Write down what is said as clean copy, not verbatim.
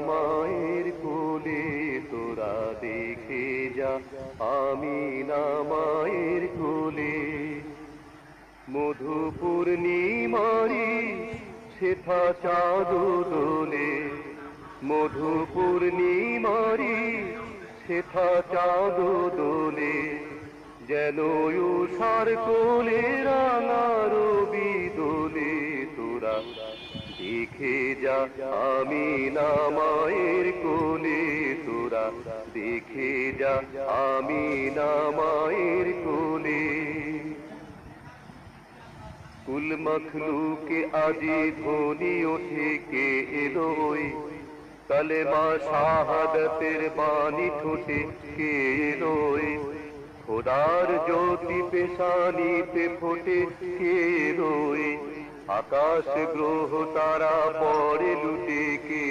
মায়ের কোলে তোরা দেখে যা, আমিনা মায়ের কোলে। মধু পূর্ণিমারি শেফা চাঁদ দোলে, মধু পূর্ণিমারি শেফা চাঁদ দোলে। যেন উষার কোলে রাঙা রবি দোলে, তোরা দেখে যা আমিনা মায়ের কোলে, তোরা দেখে যা আমিনা মায়ের কোলে। কুল মখলুকে আজি ধ্বনি ওঠে কে এলোই, কালেমা শাহাদাতের বাণী ঠোঁটে কে এলোই। খোদার জ্যোতি পেশানিতে ফোটে কে এলোই, আকাশ গ্রহ তারা পরে লুটে কে